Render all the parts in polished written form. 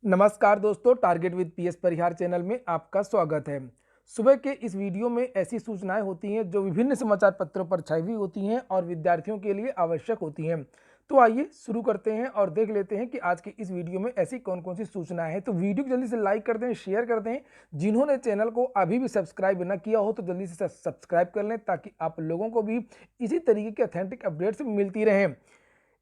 नमस्कार दोस्तों, target with PS Parihar channel में आपका स्वागत है। सुबह के इस वीडियो में ऐसी सूचनाएं होती हैं जो विभिन्न समाचार पत्रों पर छाई हुई होती हैं और विद्यार्थियों के लिए आवश्यक होती हैं। तो आइए शुरू करते हैं और देख लेते हैं कि आज की इस वीडियो में ऐसी कौन कौन सी सूचनाएं हैं। तो वीडियो को जल्दी से लाइक कर दें, शेयर कर दें। जिन्होंने चैनल को अभी भी सब्सक्राइब न किया हो तो जल्दी से सब्सक्राइब कर लें ताकि आप लोगों को भी इसी तरीके के ऑथेंटिक अपडेट्स मिलती रहें।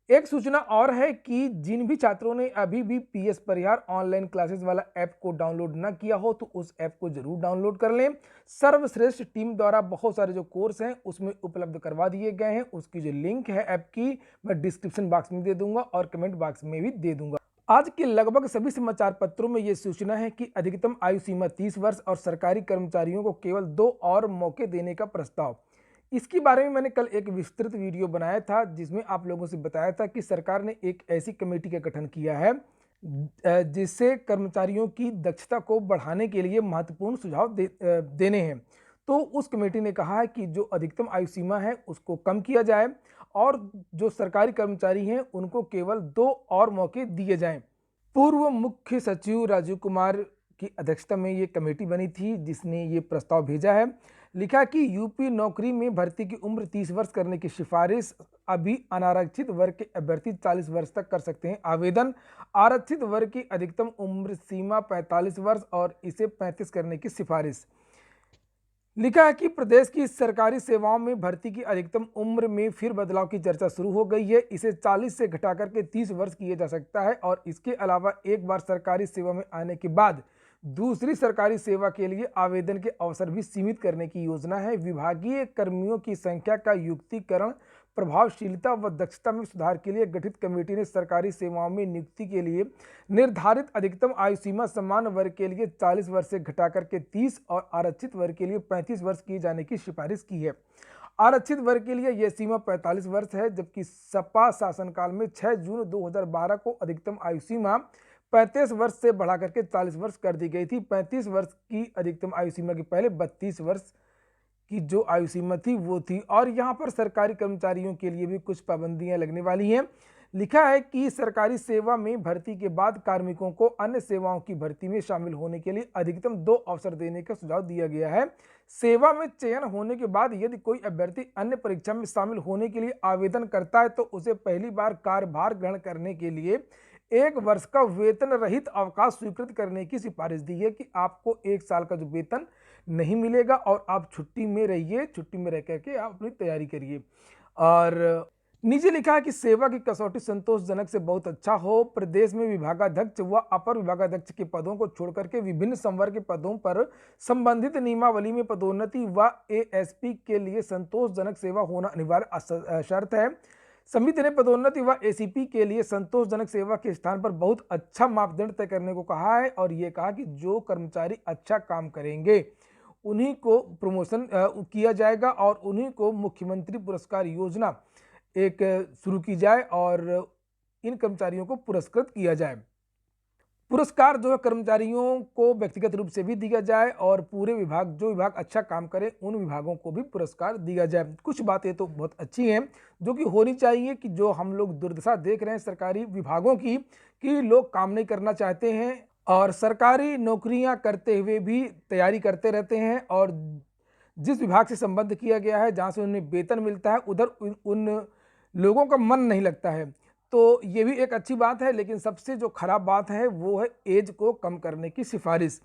एक सूचना और है कि जिन भी छात्रों ने अभी भी पीएस परिहार ऑनलाइन क्लासेस वाला ऐप को डाउनलोड ना किया हो तो उस ऐप को जरूर डाउनलोड कर लें। सर्वश्रेष्ठ टीम द्वारा बहुत सारे जो कोर्स हैं उसमें उपलब्ध करवा दिए गए हैं। उसकी जो लिंक है ऐप की मैं डिस्क्रिप्शन बॉक्स में दे दूंगा और कमेंट बॉक्स में भी दे दूंगा। आज के लगभग सभी समाचार पत्रों में यह सूचना है कि अधिकतम आयु सीमा 30 वर्ष और सरकारी कर्मचारियों को केवल 2 और मौके देने का प्रस्ताव। इसके बारे में मैंने कल एक विस्तृत वीडियो बनाया था जिसमें आप लोगों से बताया था कि सरकार ने एक ऐसी कमेटी का गठन किया है जिससे कर्मचारियों की दक्षता को बढ़ाने के लिए महत्वपूर्ण सुझाव देने हैं। तो उस कमेटी ने कहा है कि जो अधिकतम आयु सीमा है उसको कम किया जाए और जो सरकारी कर्मचारी हैं उनको केवल 2 और मौके दिए जाएं। पूर्व मुख्य सचिव राजीव कुमार की अध्यक्षता में ये कमेटी बनी थी जिसने ये प्रस्ताव भेजा है। लिखा कि यूपी नौकरी में भर्ती की उम्र 30 वर्ष करने की सिफारिश। अभी अनारक्षित वर्ग के अभ्यर्थी 40 वर्ष तक कर सकते हैं आवेदन। आरक्षित वर्ग की अधिकतम उम्र सीमा 45 वर्ष और इसे 35 करने की सिफारिश। लिखा है कि प्रदेश की सरकारी सेवाओं में भर्ती की अधिकतम उम्र में फिर बदलाव की चर्चा शुरू हो गई है। इसे 40 से घटाकर के 30 वर्ष किया जा सकता है और इसके अलावा एक बार सरकारी सेवा में आने के बाद दूसरी सरकारी सेवा के लिए आवेदन के अवसर भी सीमित करने की योजना है। विभागीय कर्मियों की संख्या का युक्तिकरण, प्रभावशीलता व दक्षता में सुधार के लिए गठित कमेटी ने सरकारी सेवाओं में नियुक्ति के लिए निर्धारित अधिकतम आयु सीमा समान वर्ग के लिए 40 वर्ष से घटाकर के 30 और आरक्षित वर्ग के लिए 35 वर्ष किए जाने की सिफारिश की है। आरक्षित वर्ग के लिए यह सीमा 45 वर्ष है, जबकि सपा शासनकाल में 6 जून 2012 को अधिकतम आयु सीमा 35 वर्ष से बढ़ाकर के 40 वर्ष कर दी गई थी। 35 वर्ष की अधिकतम आयु सीमा के पहले 32 वर्ष की जो आयु सीमा थी वो थी। और यहाँ पर सरकारी कर्मचारियों के लिए भी कुछ पाबंदियां लगने वाली हैं। लिखा है कि सरकारी सेवा में भर्ती के बाद कार्मिकों को अन्य सेवाओं की भर्ती में शामिल होने के लिए अधिकतम 2 अवसर देने का सुझाव दिया गया है। सेवा में चयन होने के बाद यदि कोई अभ्यर्थी अन्य परीक्षा में शामिल होने के लिए आवेदन करता है तो उसे पहली बार कार्यभार ग्रहण करने के लिए 1 वर्ष का वेतन रहित अवकाश स्वीकृत करने की सिफारिश दी है कि आपको 1 साल का जो वेतन नहीं मिलेगा और आप छुट्टी में रहिए, छुट्टी में रह करके आप अपनी तैयारी करिए। और नीचे लिखा है कि सेवा की कसौटी संतोषजनक से बहुत अच्छा हो। प्रदेश में विभागाध्यक्ष व अपर विभागाध्यक्ष के पदों को छोड़कर के विभिन्न संवर्ग के पदों पर संबंधित नियमावली में पदोन्नति व एएसपी के लिए संतोषजनक सेवा होना अनिवार्य शर्त है। समिति ने पदोन्नति व एसीपी के लिए संतोषजनक सेवा के स्थान पर बहुत अच्छा मापदंड तय करने को कहा है और ये कहा कि जो कर्मचारी अच्छा काम करेंगे उन्हीं को प्रमोशन किया जाएगा और उन्हीं को मुख्यमंत्री पुरस्कार योजना एक शुरू की जाए और इन कर्मचारियों को पुरस्कृत किया जाए। पुरस्कार जो है कर्मचारियों को व्यक्तिगत रूप से भी दिया जाए और पूरे विभाग जो विभाग अच्छा काम करे उन विभागों को भी पुरस्कार दिया जाए। कुछ बातें तो बहुत अच्छी हैं जो कि होनी चाहिए कि जो हम लोग दुर्दशा देख रहे हैं सरकारी विभागों की कि लोग काम नहीं करना चाहते हैं और सरकारी नौकरियां करते हुए भी तैयारी करते रहते हैं और जिस विभाग से संबद्ध किया गया है जहां से उन्हें वेतन मिलता है उधर उन लोगों का मन नहीं लगता है। तो ये भी एक अच्छी बात है, लेकिन सबसे जो खराब बात है वो है एज को कम करने की सिफारिश।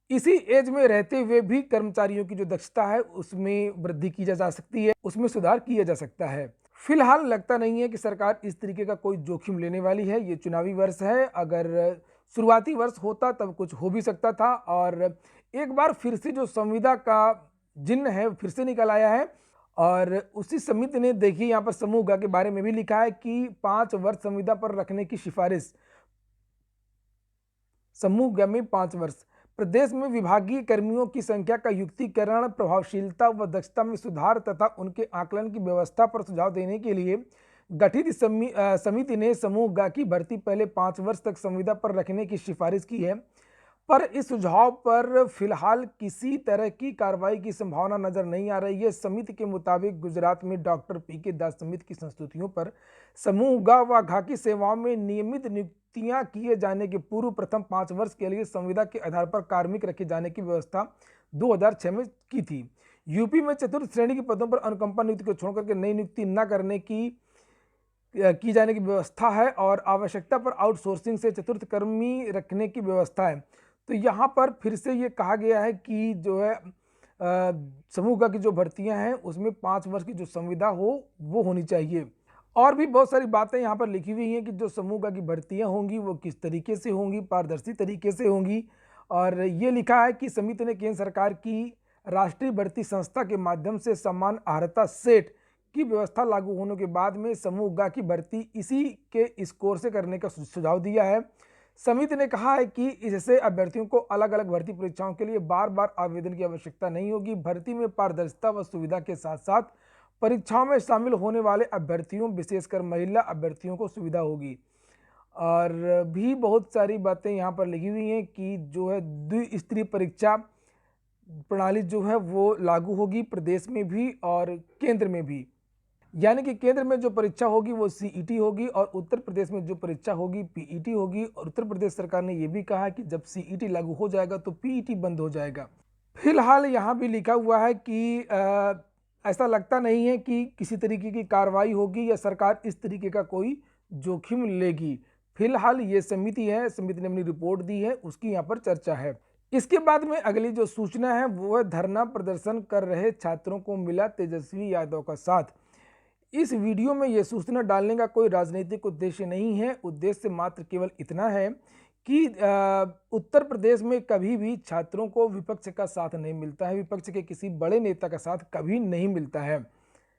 इसी एज में रहते हुए भी कर्मचारियों की जो दक्षता है उसमें वृद्धि की जा सकती है, उसमें सुधार किया जा सकता है। फिलहाल लगता नहीं है कि सरकार इस तरीके का कोई जोखिम लेने वाली है। ये चुनावी वर्ष है, अगर शुरुआती वर्ष होता तब कुछ हो भी सकता था और एक बार फिर से जो संविदा का जिन्न है फिर से निकल आया है। और उसी समिति ने देखिए यहाँ पर समूह ग के बारे में भी लिखा है कि 5 वर्ष संविदा पर रखने की सिफारिश। समूह ग में 5 वर्ष। प्रदेश में विभागीय कर्मियों की संख्या का युक्तिकरण, प्रभावशीलता व दक्षता में सुधार तथा उनके आकलन की व्यवस्था पर सुझाव देने के लिए गठित समिति ने समूह ग की भर्ती पहले 5 वर्ष तक संविदा पर रखने की सिफारिश की है। पर इस सुझाव पर फिलहाल किसी तरह की कार्रवाई की संभावना नजर नहीं आ रही है। समिति के मुताबिक गुजरात में डॉक्टर पीके दास समिति की संस्तुतियों पर समूह ग व घ की सेवाओं में नियमित नियुक्तियां किए जाने के पूर्व प्रथम 5 वर्ष के लिए संविदा के आधार पर कार्मिक रखे जाने की व्यवस्था 2006 में की थी। यूपी में चतुर्थ श्रेणी के पदों पर अनुकंपा नियुक्ति को छोड़कर के नई नियुक्ति न करने की जाने की व्यवस्था है और आवश्यकता पर आउटसोर्सिंग से चतुर्थ कर्मी रखने की व्यवस्था है। तो यहाँ पर फिर से ये कहा गया है कि जो है समूह की जो भर्तियां हैं उसमें 5 वर्ष की जो संविदा हो वो होनी चाहिए। और भी बहुत सारी बातें यहाँ पर लिखी हुई हैं कि जो समूह की भर्तियां होंगी वो किस तरीके से होंगी, पारदर्शी तरीके से होंगी। और ये लिखा है कि समिति ने केंद्र सरकार की राष्ट्रीय भर्ती संस्था के माध्यम से समान अर्हता सेट की व्यवस्था लागू होने के बाद में समूह ग की भर्ती इसी के स्कोर से करने का सुझाव दिया है। समिति ने कहा है कि इससे अभ्यर्थियों को अलग अलग भर्ती परीक्षाओं के लिए बार बार आवेदन की आवश्यकता नहीं होगी। भर्ती में पारदर्शिता व सुविधा के साथ साथ परीक्षाओं में शामिल होने वाले अभ्यर्थियों विशेषकर महिला अभ्यर्थियों को सुविधा होगी। और भी बहुत सारी बातें यहाँ पर लिखी हुई हैं कि जो है द्विस्तरीय परीक्षा प्रणाली जो है वो लागू होगी प्रदेश में भी और केंद्र में भी। यानी कि केंद्र में जो परीक्षा होगी वो सीईटी होगी और उत्तर प्रदेश में जो परीक्षा होगी पीईटी होगी। और उत्तर प्रदेश सरकार ने ये भी कहा है कि जब सीईटी लागू हो जाएगा तो पीईटी बंद हो जाएगा। फिलहाल यहाँ भी लिखा हुआ है कि ऐसा लगता नहीं है कि किसी तरीके की कार्रवाई होगी या सरकार इस तरीके का कोई जोखिम लेगी। फिलहाल ये समिति है, समिति ने अपनी रिपोर्ट दी है, उसकी यहाँ पर चर्चा है। इसके बाद में अगली जो सूचना है वो है धरना प्रदर्शन कर रहे छात्रों को मिला तेजस्वी यादव का साथ। इस वीडियो में यह सूचना डालने का कोई राजनीतिक उद्देश्य नहीं है। उद्देश्य मात्र केवल इतना है कि उत्तर प्रदेश में कभी भी छात्रों को विपक्ष का साथ नहीं मिलता है, विपक्ष के किसी बड़े नेता का साथ कभी नहीं मिलता है,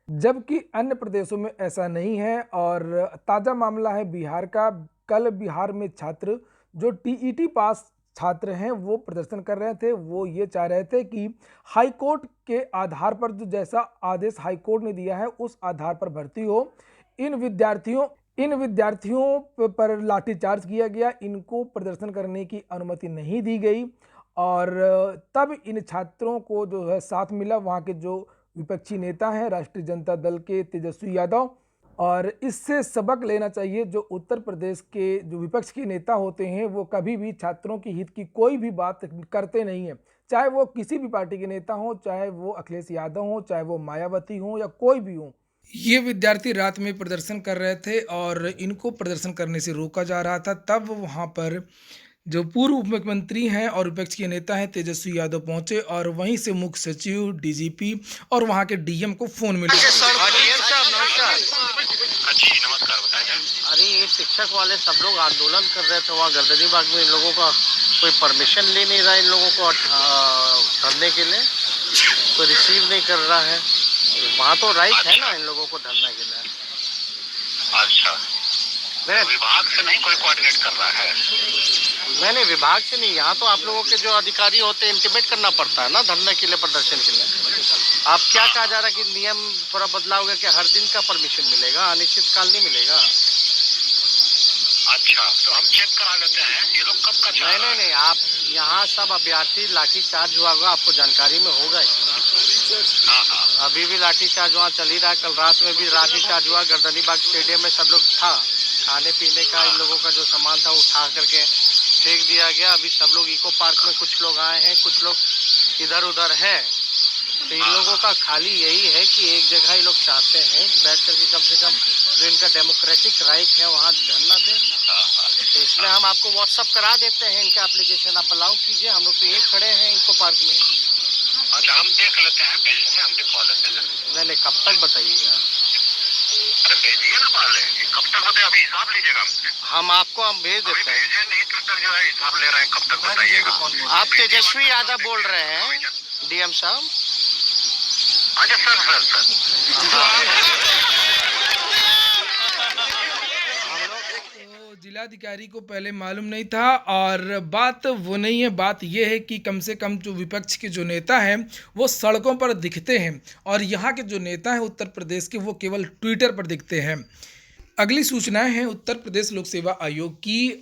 जबकि अन्य प्रदेशों में ऐसा नहीं है। और ताज़ा मामला है बिहार का। कल बिहार में छात्र जो टीईटी पास छात्र हैं वो प्रदर्शन कर रहे थे। वो ये चाह रहे थे कि हाई कोर्ट के आधार पर जो जैसा आदेश हाई कोर्ट ने दिया है उस आधार पर भर्ती हो। इन विद्यार्थियों पर लाठीचार्ज किया गया, इनको प्रदर्शन करने की अनुमति नहीं दी गई। और तब इन छात्रों को जो है साथ मिला वहाँ के जो विपक्षी नेता हैं राष्ट्रीय जनता दल के तेजस्वी यादव। और इससे सबक लेना चाहिए, जो उत्तर प्रदेश के जो विपक्ष के नेता होते हैं वो कभी भी छात्रों के हित की कोई भी बात करते नहीं है, चाहे वो किसी भी पार्टी के नेता हो, चाहे वो अखिलेश यादव हो, चाहे वो मायावती हो या कोई भी हो। ये विद्यार्थी रात में प्रदर्शन कर रहे थे और इनको प्रदर्शन करने से रोका जा रहा था। तब वहाँ पर जो पूर्व उप मुख्यमंत्री हैं और विपक्ष के नेता हैं तेजस्वी यादव पहुंचे और वहीं से मुख्य सचिव, डीजीपी और वहां के डीएम को फोन मिला। नमस्कार, बताइए। अरे ये शिक्षक वाले सब लोग आंदोलन कर रहे थे वहाँ गर्दनी बाग में। इन लोगों का कोई परमिशन ले नहीं रहा, इन लोगों को धरने के लिए कोई रिसीव नहीं कर रहा है। वहाँ तो राइट है ना इन लोगों को धरने के लिए। अच्छा, तो विभाग से नहीं कोई कोऑर्डिनेट कर रहा है? नहीं, विभाग से नहीं, यहाँ तो आप लोगों के जो अधिकारी होते हैं इंटीमेट करना पड़ता है ना धरने के लिए, प्रदर्शन के लिए। आप क्या कहा जा रहा है कि नियम थोड़ा बदलाव होगा कि हर दिन का परमिशन मिलेगा, अनिश्चित काल नहीं मिलेगा? अच्छा, तो हम चेक करा लेते हैं ये लोग कब का। नहीं, आप यहाँ सब अभ्यर्थी लाठी चार्ज हुआ होगा, आपको जानकारी में होगा ही। अभी भी लाठी चार्ज वहाँ चल ही रहा है। कल रात में भी लाठी चार्ज हुआ गर्दनी बाग स्टेडियम में। सब लोग था, खाने पीने का इन लोगों का जो सामान था उठा करके फेंक दिया गया। अभी सब लोग इको पार्क में कुछ लोग आए हैं, कुछ लोग इधर उधर है। तो इन लोगों का खाली यही है कि एक जगह ये लोग चाहते हैं बैठ करके कम से कम जो इनका डेमोक्रेटिक राइट है वहाँ धरना दें। तो इसमें हम आपको व्हाट्सअप करा देते हैं इनका एप्लीकेशन, आप अलाउ कीजिए। हम लोग तो यही खड़े हैं इको पार्क में। अच्छा, हम देख लेते हैं, भेजते हैं, हम दिखवा लेते हैं। नहीं, कब तक बताइएगा? अरे भेजिए ना, कब तक होते अभी हिसाब लीजिएगा हमसे। हम आपको हम भेज देते हैं। नहीं तब तक जो है हिसाब ले रहे हैं, कब तक बताइएगा। आप तेजस्वी यादव बोल रहे हैं डीएम साहब? अच्छा सर। तो जिलाधिकारी को पहले मालूम नहीं था और बात वो नहीं है, बात ये है कि कम से कम जो विपक्ष के जो नेता हैं वो सड़कों पर दिखते हैं और यहाँ के जो नेता हैं उत्तर प्रदेश के वो केवल ट्विटर पर दिखते हैं। अगली सूचनाएं हैं उत्तर प्रदेश लोक सेवा आयोग की।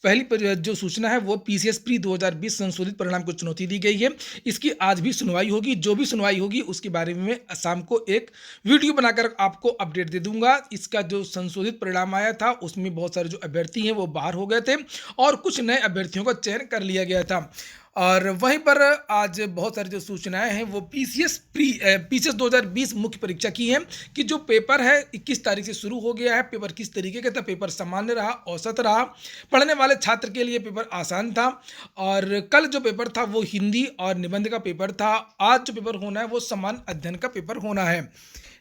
जो सूचना है वो पीसीएस प्री 2020 संशोधित परिणाम को चुनौती दी गई है। इसकी आज भी सुनवाई होगी। जो भी सुनवाई होगी उसके बारे में शाम को एक वीडियो बनाकर आपको अपडेट दे दूंगा। इसका जो संशोधित परिणाम आया था उसमें बहुत सारे जो अभ्यर्थी हैं वो बाहर हो गए थे और कुछ नए अभ्यर्थियों का चयन कर लिया गया था। और वहीं पर आज बहुत सारी जो सूचनाएं हैं वो पीसीएस 2020 मुख्य परीक्षा की हैं कि जो पेपर है 21 तारीख से शुरू हो गया है। पेपर किस तरीके का था? पेपर सामान्य रहा, औसत रहा, पढ़ने वाले छात्र के लिए पेपर आसान था। और कल जो पेपर था वो हिंदी और निबंध का पेपर था। आज जो पेपर होना है वो सामान्य अध्ययन का पेपर होना है।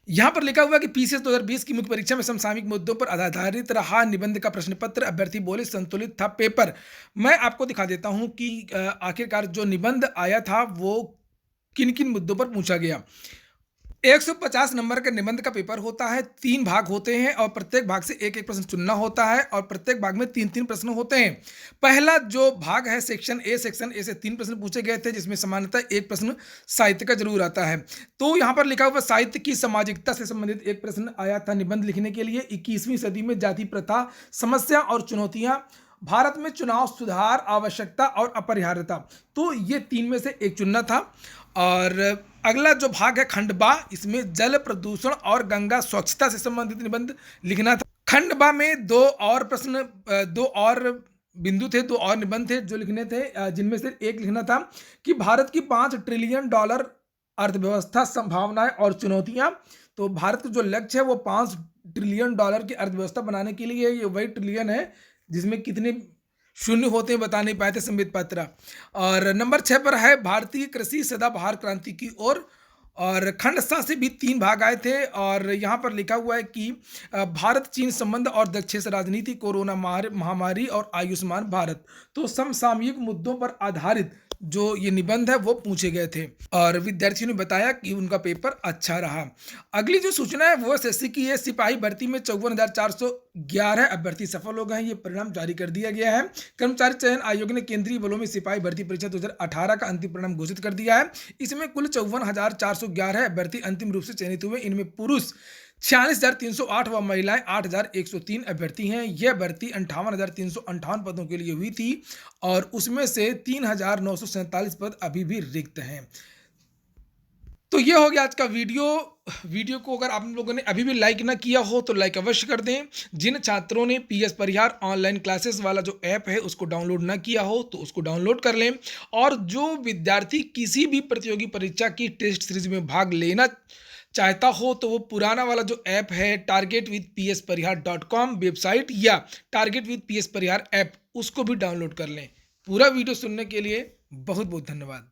यहाँ पर लिखा हुआ है कि पीसीएस 2020 की मुख्य परीक्षा में समसामयिक मुद्दों पर आधारित रहा निबंध का प्रश्न पत्र। अभ्यर्थी बोले संतुलित था पेपर। मैं आपको दिखा देता हूँ कि आखिरकार जो निबंध आया था वो किन किन मुद्दों पर पूछा गया। 150 नंबर का निबंध का पेपर होता है। 3 भाग होते हैं और प्रत्येक भाग से एक एक प्रश्न चुनना होता है और प्रत्येक भाग में 3-3 प्रश्न होते हैं। पहला जो भाग है सेक्शन ए से 3 प्रश्न पूछे गए थे, जिसमें सामान्यतः एक प्रश्न साहित्य का जरूर आता है। तो यहाँ पर लिखा हुआ साहित्य की सामाजिकता से संबंधित एक प्रश्न आया था निबंध लिखने के लिए। 21वीं सदी में जाति प्रथा, समस्या और चुनौतियां, भारत में चुनाव सुधार, आवश्यकता और अपरिहार्यता। तो ये 3 में से एक चुनना था। और अगला जो भाग है खंड बा, इसमें जल प्रदूषण और गंगा स्वच्छता से संबंधित निबंध लिखना था। खंड बा में 2 और बिंदु थे, 2 और निबंध थे जो लिखने थे, जिनमें से एक लिखना था कि भारत की $5 ट्रिलियन अर्थव्यवस्था, संभावनाएं और चुनौतियां। तो भारत का जो लक्ष्य है वो $5 ट्रिलियन की अर्थव्यवस्था बनाने के लिए। ये वही ट्रिलियन है जिसमें कितने शून्य होते हैं बता नहीं पाए थे संबित पात्रा। और नंबर 6 पर है भारतीय कृषि सदाबहार क्रांति की ओर। और खंड सा से भी 3 भाग आए थे और यहाँ पर लिखा हुआ है कि भारत चीन संबंध और दक्षिण राजनीति, कोरोना महामारी और आयुष्मान भारत। तो समसामयिक मुद्दों पर आधारित जो ये निबंध है वो पूछे गए थे और विद्यार्थियों ने बताया कि उनका पेपर अच्छा रहा। अगली जो सूचना है वो एसएससी की है। सिपाही भर्ती में 54,411 अभ्यर्थी सफल हो गए हैं। ये परिणाम जारी कर दिया गया है। कर्मचारी चयन आयोग ने केंद्रीय बलों में सिपाही भर्ती परीक्षा 2018 का अंतिम परिणाम घोषित कर दिया है। इसमें कुल 54,411 अभ्यर्थी अंतिम रूप से चयनित हुए। इनमें पुरुष 46,308 व महिलाएं 8,103 अभ्यर्थी हैं। यह भर्ती 58,358 पदों के लिए हुई थी और उसमें से 3,947 पद अभी भी रिक्त हैं। तो ये हो गया आज का वीडियो को अगर आप लोगों ने अभी भी लाइक ना किया हो तो लाइक अवश्य कर दें। जिन छात्रों ने पीएस परिहार ऑनलाइन क्लासेस वाला जो ऐप है उसको डाउनलोड ना किया हो तो उसको डाउनलोड कर लें। और जो विद्यार्थी किसी भी प्रतियोगी परीक्षा की टेस्ट सीरीज में भाग लेना चाहता हो तो वो पुराना वाला जो ऐप है targetwithpsparihar.com वेबसाइट या target with PS Parihar app, उसको भी डाउनलोड कर लें। पूरा वीडियो सुनने के लिए बहुत बहुत धन्यवाद।